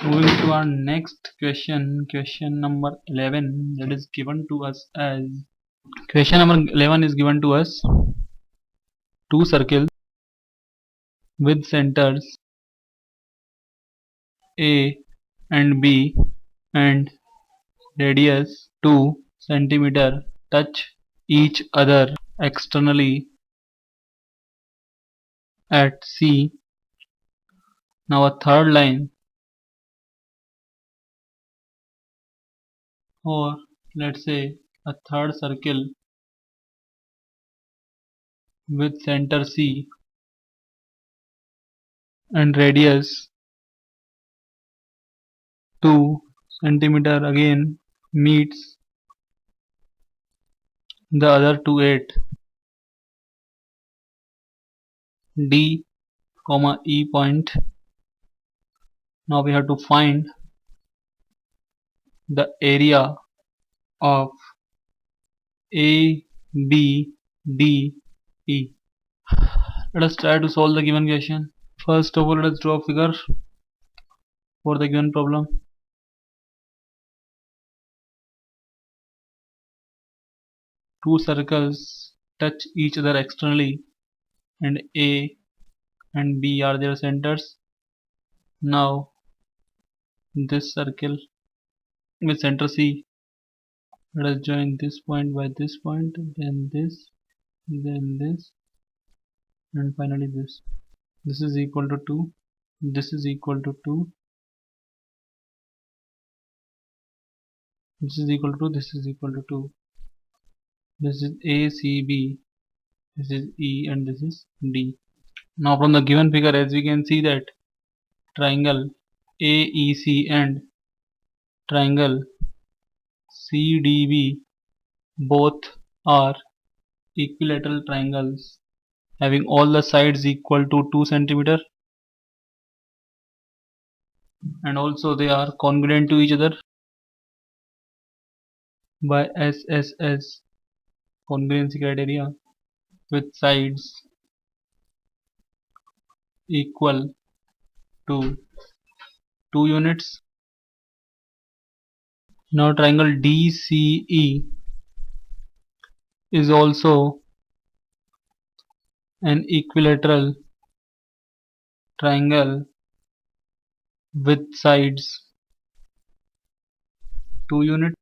Moving to our next question number 11, that is given to us as question number 11 is given to us two circles with centers A and B and radius 2 centimeter touch each other externally at C. Now a third line, or let's say a third circle with center C and radius 2 centimeter again meets the other two at D, E point. Now we have to find the area of A, B, D, E. Let us try to solve the given question. First of all, let us draw a figure for the given problem. Two circles touch each other externally and A and B are their centers. Now this circle with center C, let us join this point by this point, then this, and finally this. This is equal to 2, this is equal to 2, this is equal to 2, this is equal to 2. This is A, C, B, this is E, and this is D. Now from the given figure, as we can see that triangle AEC and triangle CDB both are equilateral triangles having all the sides equal to 2 centimeter, and also they are congruent to each other by SSS congruency criteria with sides equal to 2 units. Now triangle DCE is also an equilateral triangle with sides 2 units.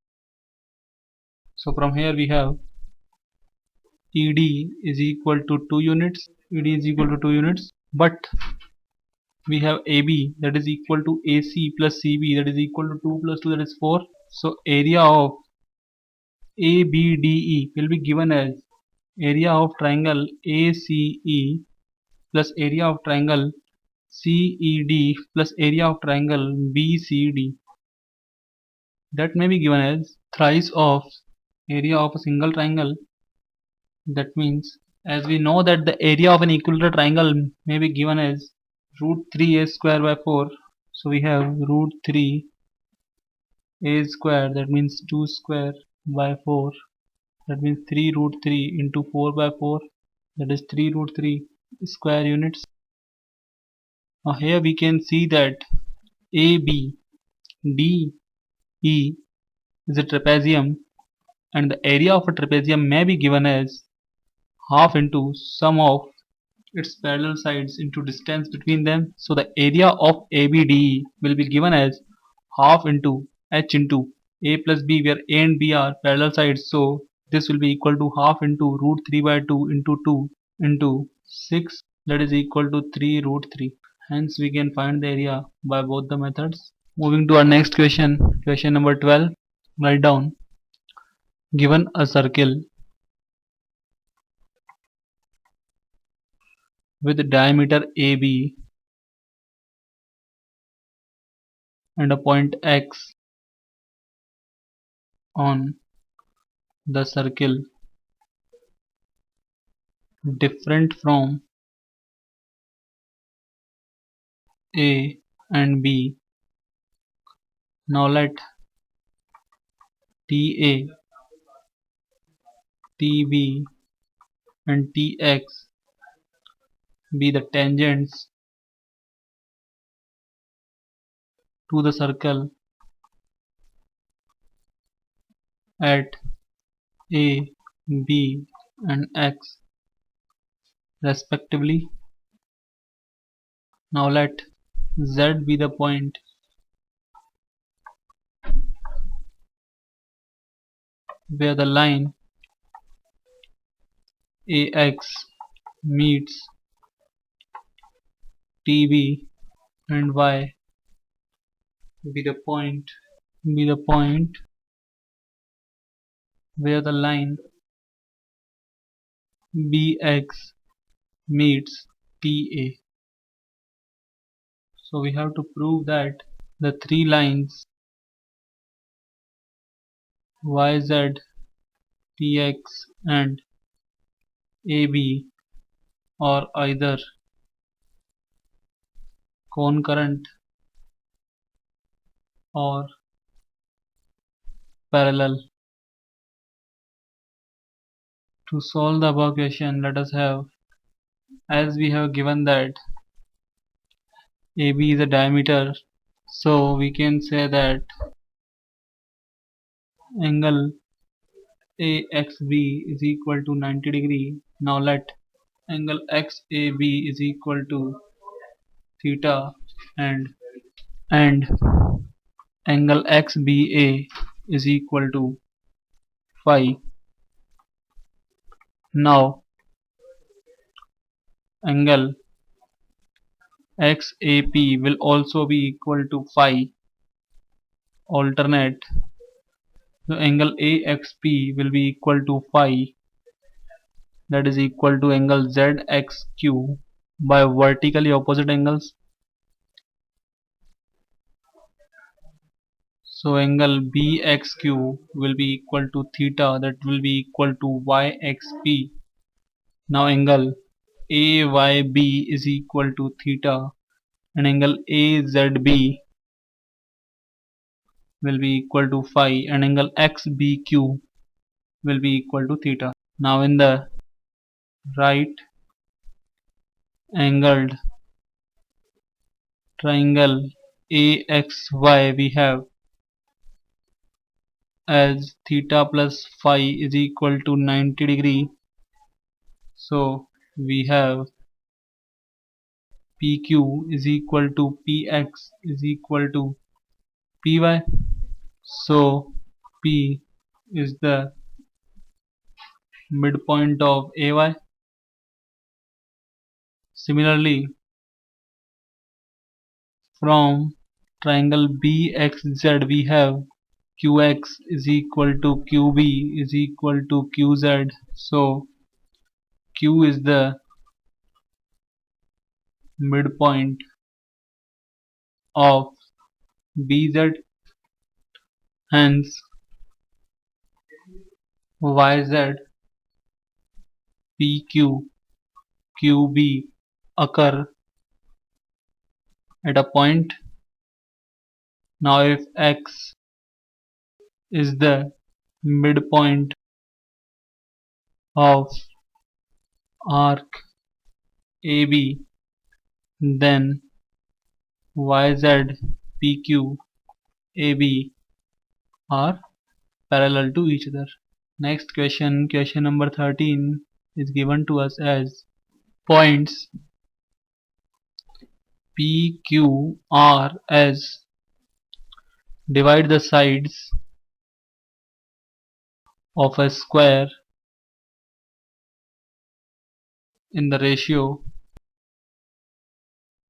So from here we have ED is equal to 2 units, ED is equal to 2 units, but we have AB that is equal to AC plus CB that is equal to 2 plus 2 that is 4. So area of ABDE will be given as area of triangle ACE plus area of triangle CED plus area of triangle BCD. That may be given as thrice of area of a single triangle. That means, as we know that the area of an equilateral triangle may be given as root 3a square by 4. So we have root 3 a square, that means 2 square by 4, that means 3 root 3 into 4 by 4, that is 3 root 3 square units. Now here we can see that ABDE is a trapezium, and the area of a trapezium may be given as half into sum of its parallel sides into distance between them. So the area of ABDE will be given as half into h into a plus b, where a and b are parallel sides. So this will be equal to half into root 3 by 2 into 2 into 6, that is equal to 3 root 3. Hence we can find the area by both the methods. Moving to our next question, question number 12. Write down, given a circle with diameter AB and a point X on the circle different from A and B. Now let TA, TB and TX be the tangents to the circle at A, B and X respectively. Now let Z be the point where the line AX meets TB, and Y be the point where the line BX meets TA. So we have to prove that the three lines YZ, TX and AB are either concurrent or parallel. To solve the above question, let us have, as we have given that AB is a diameter, so we can say that angle AXB is equal to 90 degree. Now let angle XAB is equal to theta, and angle XBA is equal to phi. Now angle XAP will also be equal to phi alternate. So angle AXP will be equal to phi, that is equal to angle ZXQ by vertically opposite angles. So angle BXQ will be equal to theta, that will be equal to YXP. Now angle AYB is equal to theta, and angle AZB will be equal to phi, and angle XBQ will be equal to theta. Now in the right angled triangle AXY we have as theta plus phi is equal to 90 degree. So we have PQ is equal to PX is equal to PY. So P is the midpoint of AY. Similarly, from triangle BXZ we have QX is equal to QB is equal to QZ. So Q is the midpoint of BZ, hence YZ, PQ, QB occur at a point. Now if X is the midpoint of arc AB, then YZ, PQ, AB are parallel to each other. Next question, question number 13 is given to us as points P, Q, R as divide the sides of a square in the ratio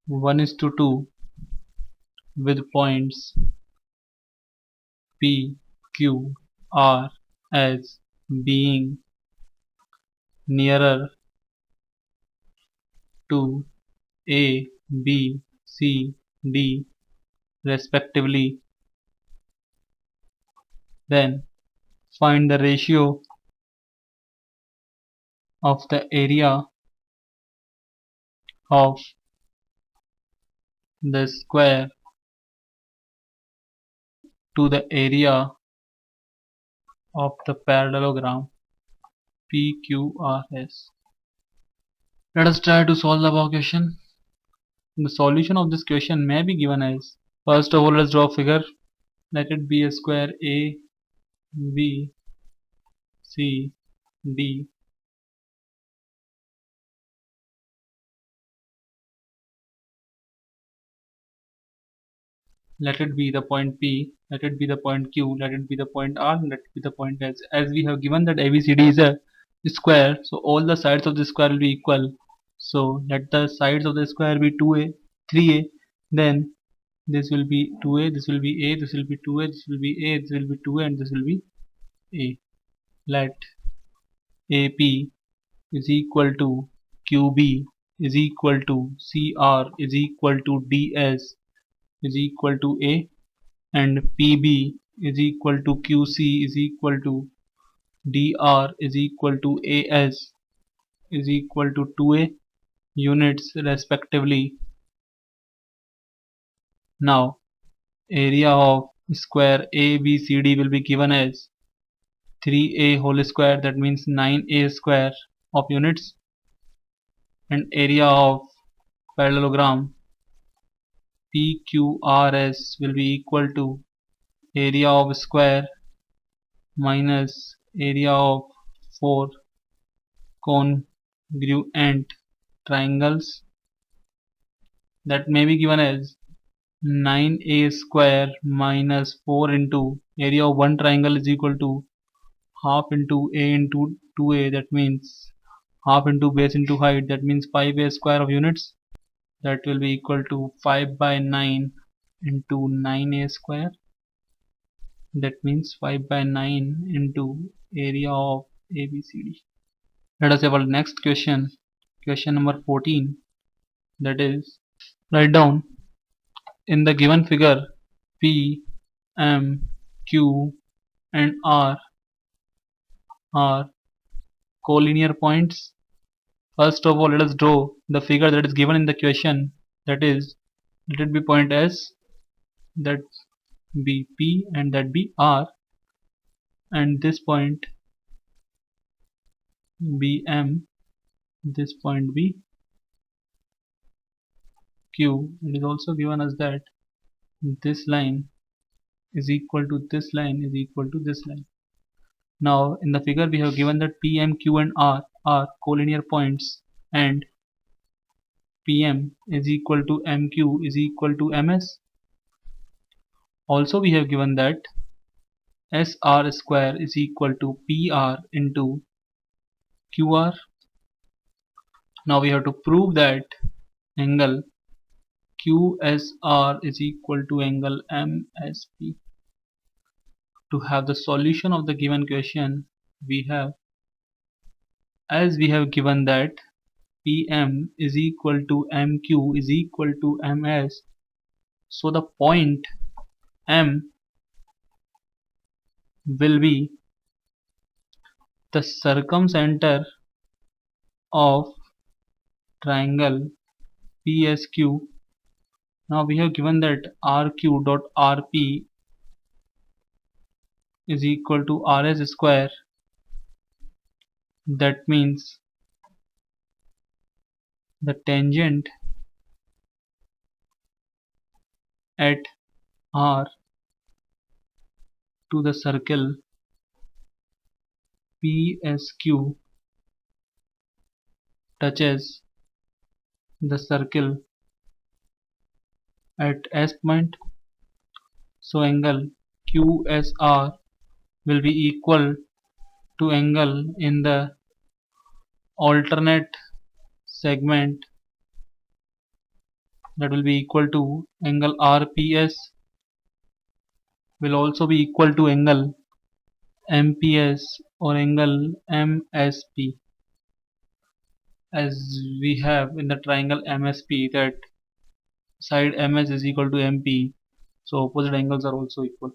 1:2 with points P, Q, R as being nearer to A, B, C, D respectively. Then find the ratio of the area of the square to the area of the parallelogram PQRS. Let us try to solve the above question. The solution of this question may be given as First of all, let's draw a figure. Let it be a square A B C D. Let it be the point P, let it be the point Q, let it be the point R, let it be the point S. As we have given that ABCD is a square, so all the sides of the square will be equal. So let the sides of the square be 2A, 3A, then this will be 2A, this will be A, this will be 2A, this will be A, this will be 2A, and this will be A. Let AP is equal to QB is equal to CR is equal to DS is equal to A, and PB is equal to QC is equal to DR is equal to AS is equal to 2A units respectively. Now area of square ABCD will be given as 3A whole square, that means 9A square of units, and area of parallelogram PQRS will be equal to area of square minus area of 4 congruent triangles, that may be given as 9A square minus 4 into area of one triangle is equal to half into A into 2A, that means half into base into height, that means 5A square of units, that will be equal to 5 by 9 into 9A square, that means 5 by 9 into area of ABCD. Let us have our next question, question number 14, that is, write down in the given figure P, M, Q and R are collinear points. First of all, let us draw the figure that is given in the question, that is, let it be point S, that be P and that be R, and this point be M, this point be Q. It is also given as that this line is equal to this line is equal to this line. Now in the figure we have given that P, M, Q and R are collinear points, and PM is equal to MQ is equal to MS. Also we have given that SR square is equal to PR into QR. Now we have to prove that angle QSR is equal to angle MSP. To have the solution of the given question, we have, as we have given that PM is equal to MQ is equal to MS, so the point M will be the circumcenter of triangle PSQ. Now we have given that RQ dot RP is equal to RS square, that means the tangent at R to the circle PSQ touches the circle at S point, so angle QSR will be equal to angle in the alternate segment, that will be equal to angle RPS will also be equal to angle MPS or angle MSP, as we have in the triangle MSP that side MS is equal to MP, so opposite angles are also equal.